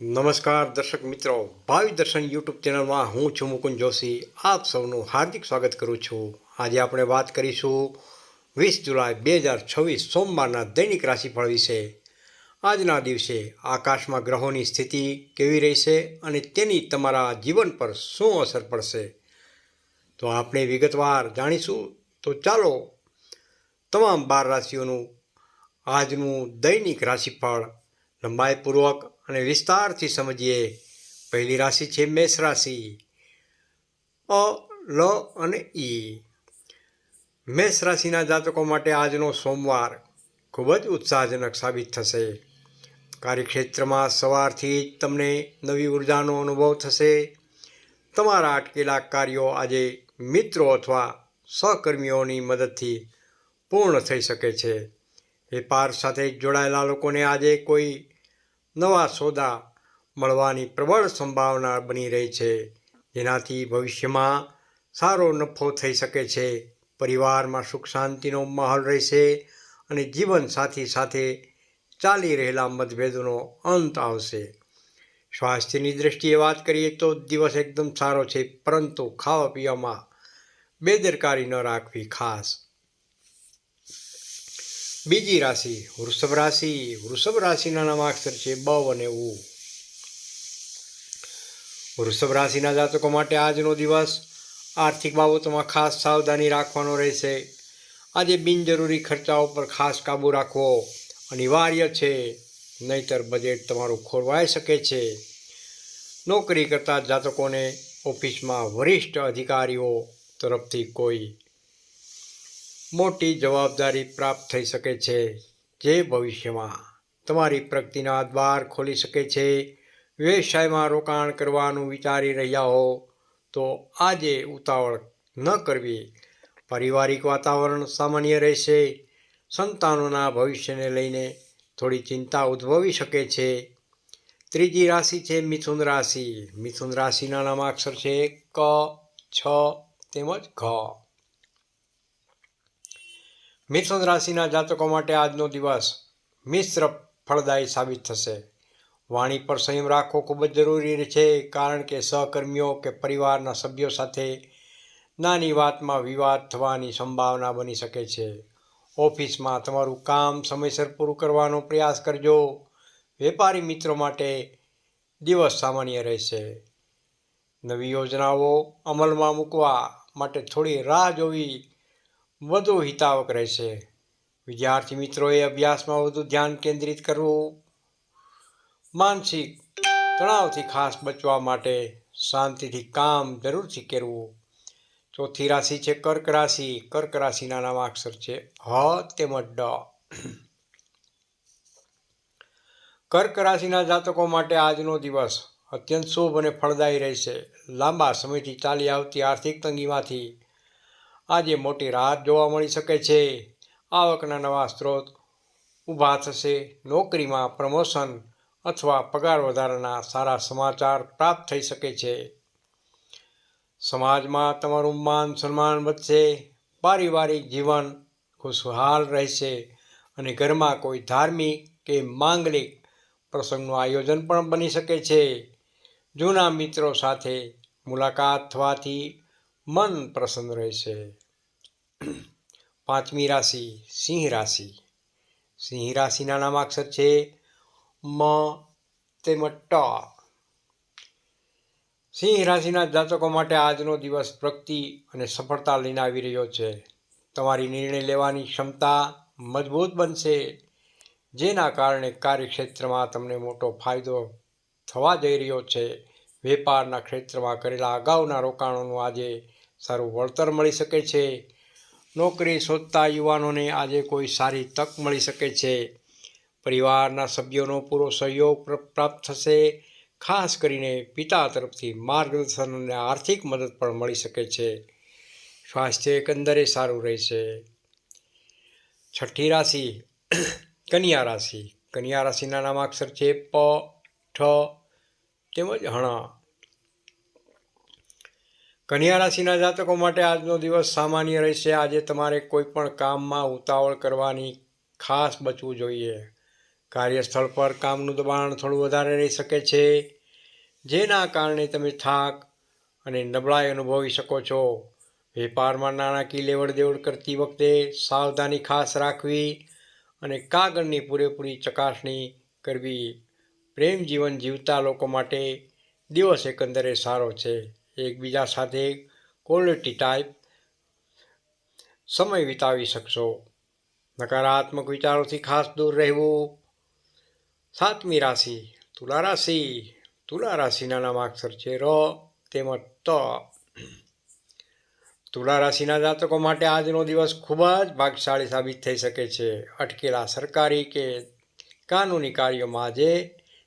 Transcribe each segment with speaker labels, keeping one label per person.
Speaker 1: નમસ્કાર દર્શક મિત્રો, ભાવિ દર્શન યુટ્યુબ ચેનલમાં હું છું મુકુંદ જોશી. આપ સૌનું હાર્દિક સ્વાગત કરું છું. આજે આપણે વાત કરીશું 20 જુલાઈ 2026 સોમવારના દૈનિક રાશિફળ વિશે. આજના દિવસે આકાશમાં ગ્રહોની સ્થિતિ કેવી રહેશે અને તેની તમારા જીવન પર શું અસર પડશે, તો આપણે વિગતવાર જાણીશું. તો ચાલો તમામ 12 રાશિઓનું આજનું દૈનિક રાશિફળ લંબાઈપૂર્વક અને વિસ્તારથી સમજીએ. પહેલી રાશિ છે મેષ રાશિ. અ, લ અને ઈ. મેષ રાશિના જાતકો માટે આજનો સોમવાર ખૂબ જ ઉત્સાહજનક સાબિત થશે. કાર્યક્ષેત્રમાં સવારથી જ તમને નવી ઉર્જાનો અનુભવ થશે. તમારા અટકેલા કાર્યો આજે મિત્રો અથવા સહકર્મીઓની મદદથી પૂર્ણ થઈ શકે છે. વેપાર સાથે જોડાયેલા લોકોને આજે કોઈ નવા સોદા મળવાની પ્રબળ સંભાવના બની રહી છે, જેનાથી ભવિષ્યમાં સારો નફો થઈ શકે છે. પરિવારમાં સુખ શાંતિનો માહોલ રહેશે અને જીવનસાથી સાથે ચાલી રહેલા મતભેદોનો અંત આવશે. સ્વાસ્થ્યની દૃષ્ટિએ વાત કરીએ તો દિવસ એકદમ સારો છે, પરંતુ ખાવા પીવામાં બેદરકારી ન રાખવી ખાસ. બીજી રાશિ વૃષભ રાશિ. વૃષભ રાશિના નામાક્ષર છે બ અને ઉ. વૃષભ રાશિના જાતકો માટે આજનો દિવસ આર્થિક બાબતોમાં ખાસ સાવધાની રાખવાનો રહેશે. આજે બિનજરૂરી ખર્ચાઓ પર ખાસ કાબુ રાખવો અનિવાર્ય છે, નહીતર બજેટ તમારું ખોરવાઈ શકે છે. નોકરી કરતા જાતકોને ઓફિસમાં વરિષ્ઠ અધિકારીઓ તરફથી કોઈ મોટી જવાબદારી પ્રાપ્ત થઈ શકે છે, જે ભવિષ્યમાં તમારી પ્રગતિના દ્વાર ખોલી શકે છે. વ્યવસાયમાં રોકાણ કરવાનું વિચારી રહ્યા હો તો આજે ઉતાવળ ન કરવી. પારિવારિક વાતાવરણ સામાન્ય રહેશે. સંતાનોના ભવિષ્યને લઈને થોડી ચિંતા ઉદ્ભવી શકે છે. ત્રીજી રાશિ છે મિથુન રાશિ. મિથુન રાશિના નામાક્ષર છે ક, છ તેમજ ઘ. મિથુન રાશિના જાતકો માટે આજનો દિવસ મિશ્ર ફળદાયી સાબિત થશે. વાણી પર સંયમ રાખવો ખૂબ જ જરૂરી છે, કારણ કે સહકર્મીઓ કે પરિવારના સભ્યો સાથે નાની વાતમાં વિવાદ થવાની સંભાવના બની શકે છે. ઓફિસમાં તમારું કામ સમયસર પૂરું કરવાનો પ્રયાસ કરજો. વેપારી મિત્રો માટે દિવસ સામાન્ય રહેશે. નવી યોજનાઓ અમલમાં મૂકવા માટે થોડી રાહ જોવી વધુ હિતાવક રહેશે. વિદ્યાર્થી મિત્રોએ અભ્યાસમાં વધુ ધ્યાન કેન્દ્રિત કરવું. માનસિક તણાવથી ખાસ બચવા માટે શાંતિથી કામ જરૂરથી કરવું. ચોથી રાશિ છે કર્ક રાશિ. કર્ક રાશિના નામાક્ષર છે હ તેમજ ડ. કર્ક રાશિના જાતકો માટે આજનો દિવસ અત્યંત શુભ અને ફળદાયી રહેશે. લાંબા સમયથી ચાલી આવતી આર્થિક તંગીમાંથી આજે મોટી રાહત જોવા મળી શકે છે. આવકના નવા સ્ત્રોત ઊભા થશે. નોકરીમાં પ્રમોશન અથવા પગાર વધારાના સારા સમાચાર પ્રાપ્ત થઈ શકે છે. સમાજમાં તમારું માન સન્માન વધશે. પારિવારિક જીવન ખુશહાલ રહેશે અને ઘરમાં કોઈ ધાર્મિક કે માંગલિક પ્રસંગનું આયોજન પણ બની શકે છે. જૂના મિત્રો સાથે મુલાકાત થવાથી મન પ્રસન્ન રહેશે. પાંચમી રાશિ સિંહ રાશિ. સિંહ રાશિના નામાક્ષર છે મ તેમજ ટ. સિંહ રાશિના જાતકો માટે આજનો દિવસ પ્રગતિ અને સફળતા લઈને આવી રહ્યો છે. તમારી નિર્ણય લેવાની ક્ષમતા મજબૂત બનશે, જેના કારણે કાર્યક્ષેત્રમાં તમને મોટો ફાયદો થવા જઈ રહ્યો છે. વેપારના ક્ષેત્રમાં કરેલા અગાઉના રોકાણોનું આજે સારું વળતર મળી શકે છે. નોકરી શોધતા યુવાનોને આજે કોઈ સારી તક મળી શકે છે. પરિવારના સભ્યોનો પૂરો સહયોગ પ્રાપ્ત થશે. ખાસ કરીને પિતા તરફથી માર્ગદર્શન અને આર્થિક મદદ પણ મળી શકે છે. સ્વાસ્થ્ય એકંદરે સારું રહેશે. છઠ્ઠી રાશિ કન્યા રાશિ. કન્યા રાશિના નામાક્ષર છે પ, ઠ તેમજ હણ. કન્યા રાશિના જાતકો માટે આજનો દિવસ સામાન્ય રહેશે. આજે તમારે કોઈ પણ કામમાં ઉતાવળ કરવાની ખાસ બચવું જોઈએ. કાર્યસ્થળ પર કામનું દબાણ થોડું વધારે રહી શકે છે, જેના કારણે તમે થાક અને નબળાઈ અનુભવી શકો છો. વેપારમાં નાણાકીય લેવડ દેવડ કરતી વખતે સાવધાની ખાસ રાખવી અને કાગળની પૂરેપૂરી ચકાસણી કરવી. પ્રેમ જીવન જીવતા લોકો માટે દિવસ એકંદરે સારો છે. એકબીજા સાથે ક્વોલિટી ટાઈપ સમય વિતાવી શકશો. નકારાત્મક વિચારોથી ખાસ દૂર રહેવું. 7મી રાશિ તુલા રાશિ. તુલા રાશિના નામાક્ષર છે ર તેમજ ત. તુલા રાશિના જાતકો માટે આજનો દિવસ ખૂબ જ ભાગ્યશાળી સાબિત થઈ શકે છે. અટકેલા સરકારી કે કાનૂની કાર્યોમાં આજે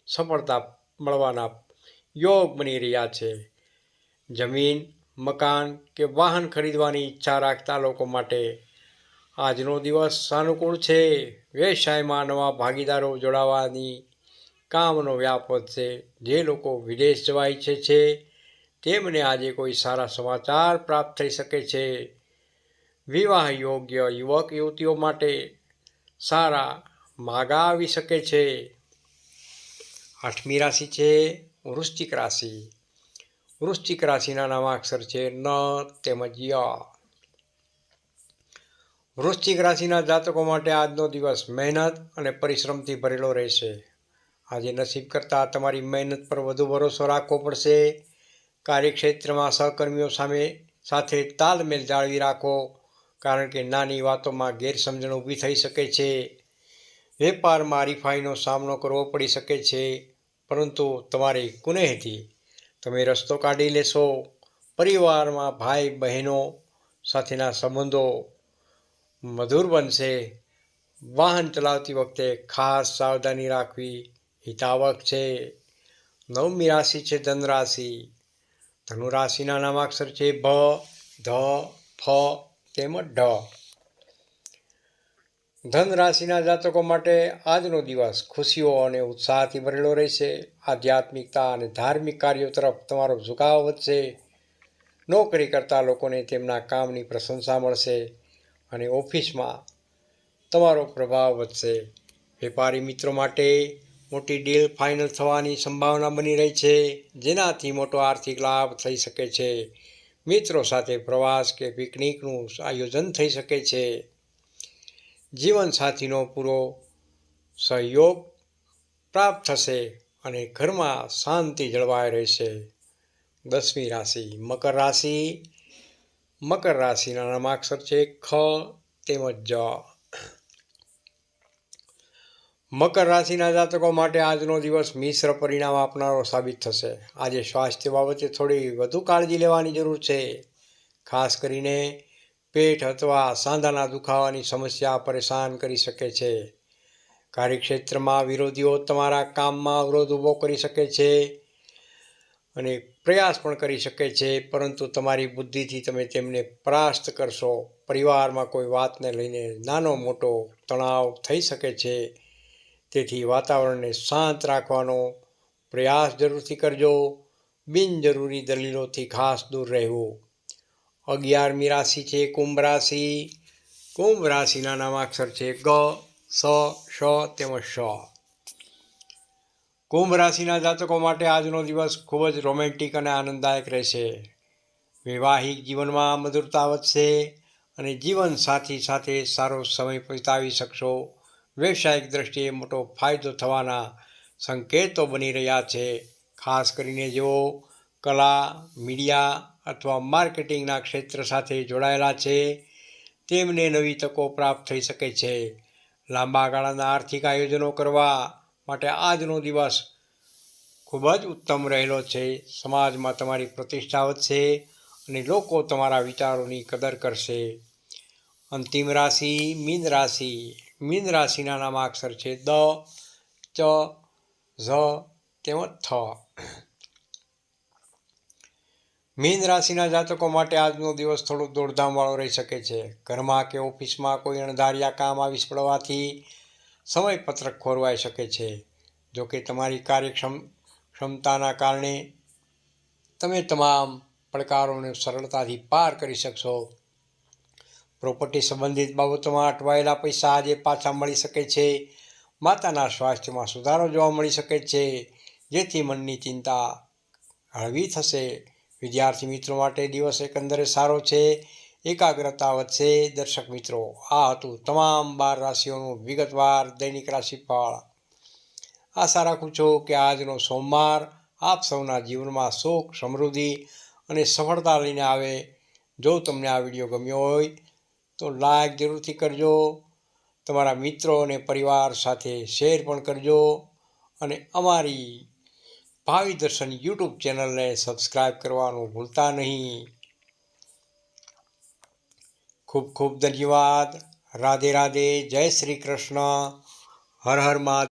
Speaker 1: સફળતા મળવાના યોગ બની રહ્યા છે. જમીન, મકાન કે વાહન ખરીદવાની ઈચ્છા રાખતા લોકો માટે આજનો દિવસ સાનુકૂળ છે. વ્યવસાયમાં નવા ભાગીદારો જોડાવાની કામનો વ્યાપ વધશે. જે લોકો વિદેશ જવા ઈચ્છે છે તેમને આજે કોઈ સારા સમાચાર પ્રાપ્ત થઈ શકે છે. વિવાહ યોગ્ય યુવક યુવતીઓ માટે સારા માગા આવી શકે છે. 8મી રાશિ છે વૃશ્ચિક રાશિ. વૃશ્ચિક રાશિના નામાક્ષર છે ન તેમજ ય. વૃશ્ચિક રાશિના જાતકો માટે આજનો દિવસ મહેનત અને પરિશ્રમથી ભરેલો રહેશે. આજે નસીબ કરતાં તમારી મહેનત પર વધુ ભરોસો રાખવો પડશે. કાર્યક્ષેત્રમાં સહકર્મીઓ સાથે તાલમેલ જાળવી રાખો, કારણ કે નાની વાતોમાં ગેરસમજણ ઊભી થઈ શકે છે. વેપારમાં હરીફાઈનો સામનો કરવો પડી શકે છે, પરંતુ તમારી કુનેહથી તમે રસ્તો કાઢી લેશો. પરિવારમાં ભાઈ બહેનો સાથેના સંબંધો મધુર બનશે. વાહન ચલાવતી વખતે ખાસ સાવધાની રાખવી હિતાવક છે. 9મી રાશિ છે ધન રાશિ. ધનુ રાશિના નામાક્ષર છે ભ, ધ, ફ તેમજ ઢ. ધન રાશિના જાતકો માટે આજનો દિવસ ખુશીઓ અને ઉત્સાહથી ભરેલો રહેશે. આધ્યાત્મિકતા અને ધાર્મિક કાર્યો તરફ તમારો ઝુકાવ વધશે. નોકરી કરતા લોકોને તેમના કામની પ્રશંસા મળશે અને ઓફિસમાં તમારો પ્રભાવ વધશે. વેપારી મિત્રો માટે મોટી ડીલ ફાઇનલ થવાની સંભાવના બની રહી છે, જેનાથી મોટો આર્થિક લાભ થઈ શકે છે. મિત્રો સાથે પ્રવાસ કે પિકનિકનું આયોજન થઈ શકે છે. જીવનસાથીનો પૂરો સહયોગ પ્રાપ્ત થશે અને ઘરમાં શાંતિ જળવાઈ રહેશે. 10મી રાશિ મકર રાશિ. મકર રાશિના નામાક્ષર છે ખ તેમજ જ. મકર રાશિના જાતકો માટે આજનો દિવસ મિશ્ર પરિણામ આપનારો સાબિત થશે. આજે સ્વાસ્થ્ય બાબતે થોડી વધુ કાળજી લેવાની જરૂર છે. ખાસ કરીને પેટ અથવા સાંધાના દુખાવાની સમસ્યા પરેશાન કરી શકે છે. કાર્યક્ષેત્રમાં વિરોધીઓ તમારા કામમાં અવરોધ ઊભો કરી શકે છે અને પ્રયાસ પણ કરી શકે છે, પરંતુ તમારી બુદ્ધિથી તમે તેમને પરાસ્ત કરશો. પરિવારમાં કોઈ વાતને લઈને નાનો મોટો તણાવ થઈ શકે છે, તેથી વાતાવરણને શાંત રાખવાનો પ્રયાસ જરૂરથી કરજો. બિનજરૂરી દલીલોથી ખાસ દૂર રહેવું. 11મી રાશિ છે કુંભ રાશિ. કુંભ રાશિના નામાક્ષર છે ગ, સ, શ તેમજ શ. કુંભ રાશિના જાતકો માટે આજનો દિવસ ખૂબ જ રોમેન્ટિક અને આનંદદાયક રહેશે. વૈવાહિક જીવનમાં મધુરતા વધશે અને જીવનસાથી સાથે સારો સમય વિતાવી શકશો. વ્યવસાયિક દ્રષ્ટિએ મોટો ફાયદો થવાના સંકેતો બની રહ્યા છે. ખાસ કરીને જેઓ કલા, મીડિયા અથવા માર્કેટિંગના ક્ષેત્ર સાથે જોડાયેલા છે તેમને નવી તકો પ્રાપ્ત થઈ શકે છે. લાંબા ગાળાના આર્થિક આયોજનો કરવા માટે આજનો દિવસ ખૂબ જ ઉત્તમ રહેલો છે. સમાજમાં તમારી પ્રતિષ્ઠા વધશે અને લોકો તમારા વિચારોની કદર કરશે. અંતિમ રાશિ મીન રાશિ. મીન રાશિના નામાક્ષર છે દ, ચ, ઝ તેમજ થ. મીન રાશિના જાતકો માટે આજનો દિવસ થોડો દોડધામવાળો રહી શકે છે. ઘરમાં કે ઓફિસમાં કોઈ અણધાર્યા કામ આવી પડવાથી સમયપત્રક ખોરવાઈ શકે છે. જોકે તમારી કાર્યક્ષમતાના કારણે તમે તમામ પડકારોને સરળતાથી પાર કરી શકશો. પ્રોપર્ટી સંબંધિત બાબતોમાં અટવાયેલા પૈસા આજે પાછા મળી શકે છે. માતાના સ્વાસ્થ્યમાં સુધારો જોવા મળી શકે છે, જેથી મનની ચિંતા હળવી થશે. વિદ્યાર્થી મિત્રો માટે દિવસ એકંદરે સારો છે, એકાગ્રતા વધશે. દર્શક મિત્રો, આ હતું તમામ 12 રાશિઓનું વિગતવાર દૈનિક રાશિફળ. આશા રાખું છું કે આજનો સોમવાર આપ સૌના જીવનમાં સુખ, સમૃદ્ધિ અને સફળતા લઈને આવે. જો તમને આ વિડીયો ગમ્યો હોય તો લાઈક જરૂરથી કરજો, તમારા મિત્રો અને પરિવાર સાથે શેર પણ કરજો અને અમારી ભાવિ દર્શન યુટ્યુબ ચેનલને સબસ્ક્રાઈબ કરવાનું ભૂલતા નહીં. ખૂબ ખૂબ ધન્યવાદ. રાધે રાધે. જય શ્રી કૃષ્ણ. હર હર મહાદેવ.